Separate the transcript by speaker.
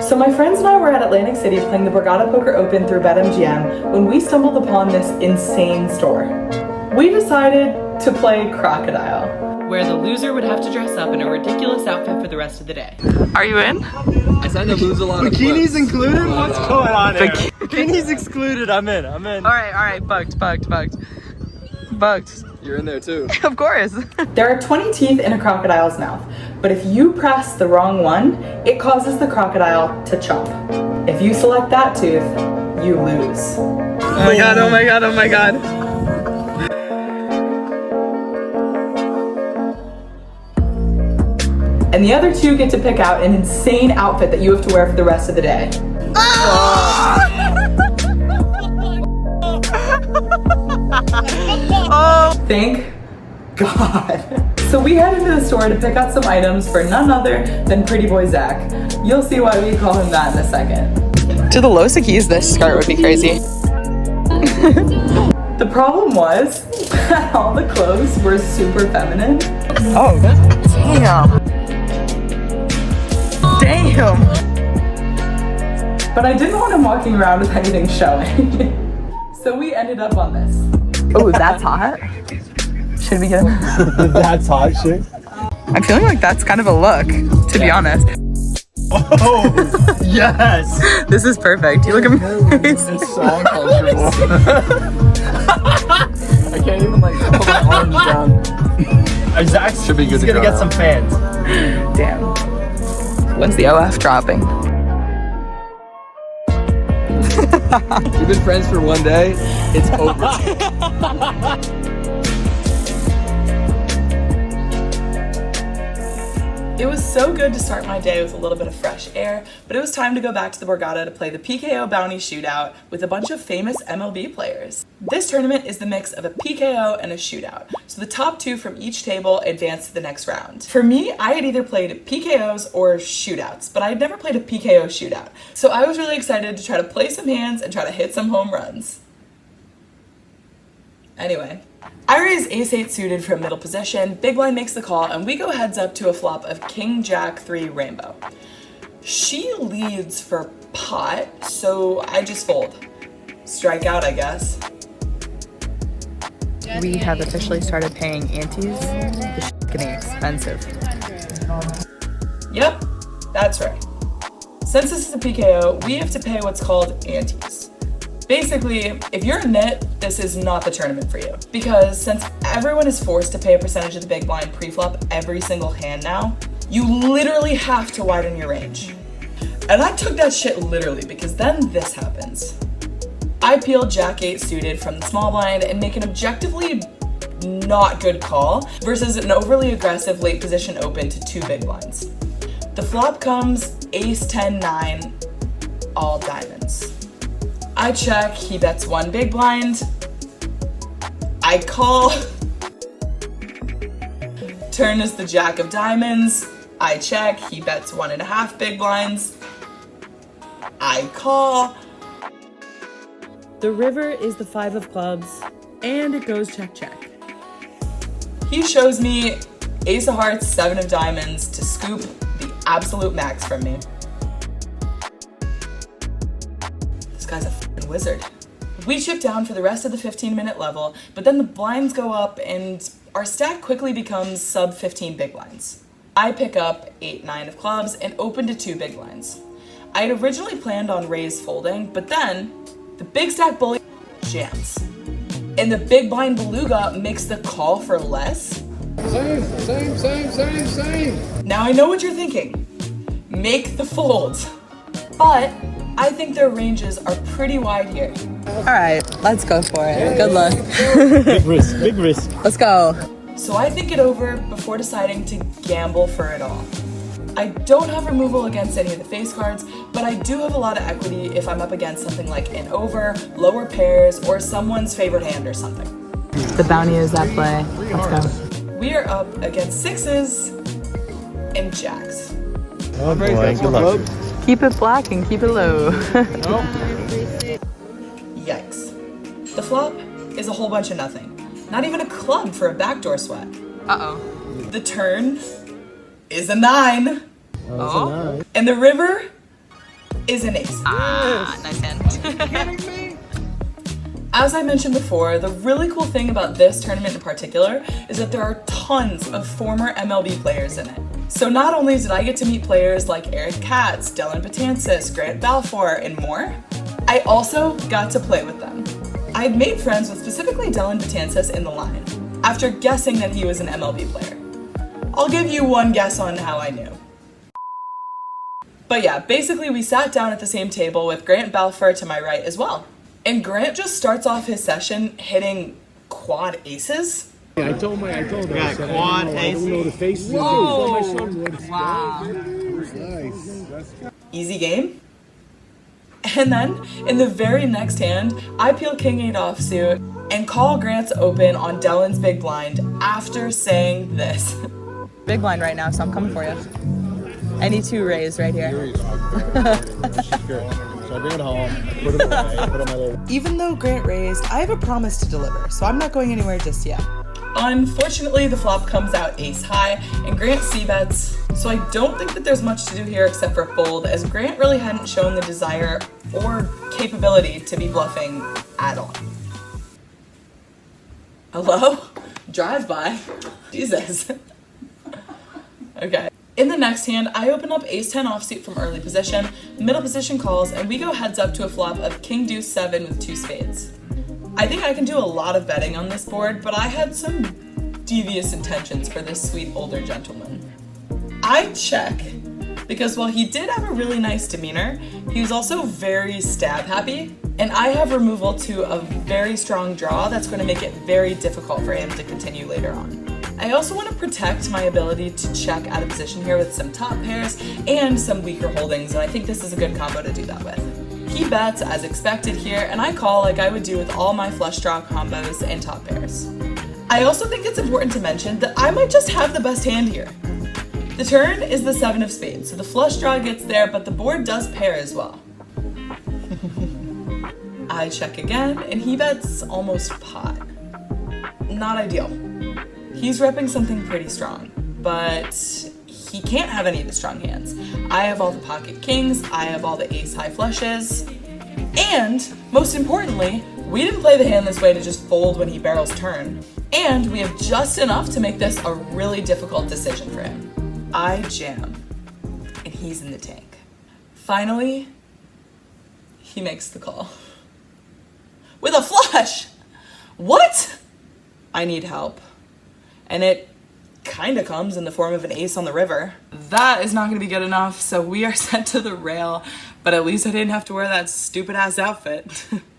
Speaker 1: So my friends and I were at Atlantic City playing the Borgata Poker Open through BetMGM when we stumbled upon this insane store. We decided to play Crocodile, where the loser would have to dress up in a ridiculous outfit for the rest of the day. Are you in?
Speaker 2: I signed to lose a lot of
Speaker 3: Bikinis included? What's going on here?
Speaker 2: Bikinis excluded, I'm in.
Speaker 1: Alright, bugged.
Speaker 2: You're in there too.
Speaker 1: Of course. There are 20 teeth in a crocodile's mouth, but if you press the wrong one, it causes the crocodile to chomp. If you select that tooth, you lose. Oh my god. And the other two get to pick out an insane outfit that you have to wear for the rest of the day. Oh, thank God. So we head into the store to pick out some items for none other than Pretty Boy Zach. You'll see why we call him that in a second. To the Los Equis, this skirt would be crazy. The problem was that all the clothes were super feminine. Oh, damn. But I didn't want him walking around with anything showing. So we ended up on this. Oh, that's hot. Should we get him?
Speaker 3: That's hot shit.
Speaker 1: I'm feeling like that's kind of a look, to be honest.
Speaker 3: Oh, yes.
Speaker 1: This is perfect. You look amazing.
Speaker 2: It's so uncomfortable. I can't even like put my arms down.
Speaker 3: Zach
Speaker 2: Should be good to
Speaker 3: gonna
Speaker 2: go
Speaker 3: get
Speaker 2: now.
Speaker 3: some fans.
Speaker 1: Damn. When's the OF dropping?
Speaker 2: We've been friends for one day. It's over.
Speaker 1: It was so good to start my day with a little bit of fresh air, but it was time to go back to the Borgata to play the PKO Bounty Shootout with a bunch of famous MLB players. This tournament is the mix of a PKO and a shootout, so the top two from each table advance to the next round. For me, I had either played PKOs or shootouts, but I had never played a PKO shootout, so I was really excited to try to play some hands and try to hit some home runs. Anyway, I raise ace-8 suited from middle position, big blind makes the call, and we go heads up to a flop of king-jack-3 rainbow. She leads for pot, so I just fold. Strike out, I guess. We have officially started paying antes. This is getting expensive. Yep, that's right. Since this is a PKO, we have to pay what's called antes. Basically, if you're a nit, this is not the tournament for you. Because since everyone is forced to pay a percentage of the big blind pre-flop every single hand now, you literally have to widen your range. And I took that shit literally because then this happens. I peel jack-8 suited from the small blind and make an objectively not good call versus an overly aggressive late position open to 2 big blinds. The flop comes ace-10-9, all diamonds. I check, he bets 1 big blind. I call. Turn is the jack of diamonds. I check, he bets 1.5 big blinds. I call. The river is the 5 of clubs, and it goes check, check. He shows me ace of hearts, 7 of diamonds to scoop the absolute max from me. This guy's a f***ing wizard. We chip down for the rest of the 15-minute level, but then the blinds go up and our stack quickly becomes sub 15 big blinds. I pick up 8-9 of clubs and open to 2 big blinds. I had originally planned on raise folding, but then the big stack bully jams. And the big blind beluga makes the call for less. Same. Now I know what you're thinking. Make the fold. But I think their ranges are pretty wide here. All right, let's go for it. Good luck.
Speaker 3: Big risk.
Speaker 1: Let's go. So I think it over before deciding to gamble for it all. I don't have removal against any of the face cards, but I do have a lot of equity if I'm up against something like an over, lower pairs, or someone's favorite hand or something. The bounty is at play. Let's go. We are up against 6s and jacks.
Speaker 3: Oh boy, good luck.
Speaker 1: Keep it black and keep it low. Yikes. The flop is a whole bunch of nothing. Not even a club for a backdoor sweat. Uh-oh. The turn is a 9.
Speaker 3: Oh.
Speaker 1: And the river is an ace.
Speaker 4: Nice hand.
Speaker 1: As I mentioned before, the really cool thing about this tournament in particular is that there are tons of former MLB players in it. So not only did I get to meet players like Eric Katz, Dellin Betances, Grant Balfour, and more, I also got to play with them. I had made friends with specifically Dellin Betances in the line, after guessing that he was an MLB player. I'll give you one guess on how I knew. But yeah, basically we sat down at the same table with Grant Balfour to my right as well. And Grant just starts off his session hitting quad aces.
Speaker 3: I told him.
Speaker 2: Yeah, quad
Speaker 3: I don't know the faces.
Speaker 4: Whoa.
Speaker 3: My son would.
Speaker 4: Wow.
Speaker 3: Nice.
Speaker 1: Easy game. And then, in the very next hand, I peel King 8 offsuit and call Grant's open on Dellin's big blind after saying this.
Speaker 4: Big blind right now, so I'm coming for you. I need 2 rays right here.
Speaker 3: So I bring it home, put it away, put it on my little.
Speaker 1: Even though Grant raised, I have a promise to deliver, so I'm not going anywhere just yet. Unfortunately, the flop comes out ace high, and Grant c-bets, so I don't think that there's much to do here except for fold, as Grant really hadn't shown the desire or capability to be bluffing at all. Hello? Drive-by? Jesus. Okay. In the next hand, I open up ace-10 offsuit from early position, middle position calls, and we go heads up to a flop of king deuce 7 with 2 spades. I think I can do a lot of betting on this board, but I had some devious intentions for this sweet older gentleman. I check, because while he did have a really nice demeanor, he was also very stab happy, and I have removal to a very strong draw that's going to make it very difficult for him to continue later on. I also want to protect my ability to check out of position here with some top pairs and some weaker holdings, and I think this is a good combo to do that with. He bets as expected here, and I call like I would do with all my flush draw combos and top pairs. I also think it's important to mention that I might just have the best hand here. The turn is the 7 of spades, so the flush draw gets there, but the board does pair as well. I check again, and he bets almost pot. Not ideal. He's repping something pretty strong, but he can't have any of the strong hands. I have all the pocket kings, I have all the ace high flushes, and most importantly, we didn't play the hand this way to just fold when he barrels turn, and we have just enough to make this a really difficult decision for him. I jam, and he's in the tank. Finally, he makes the call. With a flush! What? I need help. And it kind of comes in the form of an ace on the river. That is not going to be good enough, so we are sent to the rail, but at least I didn't have to wear that stupid ass outfit.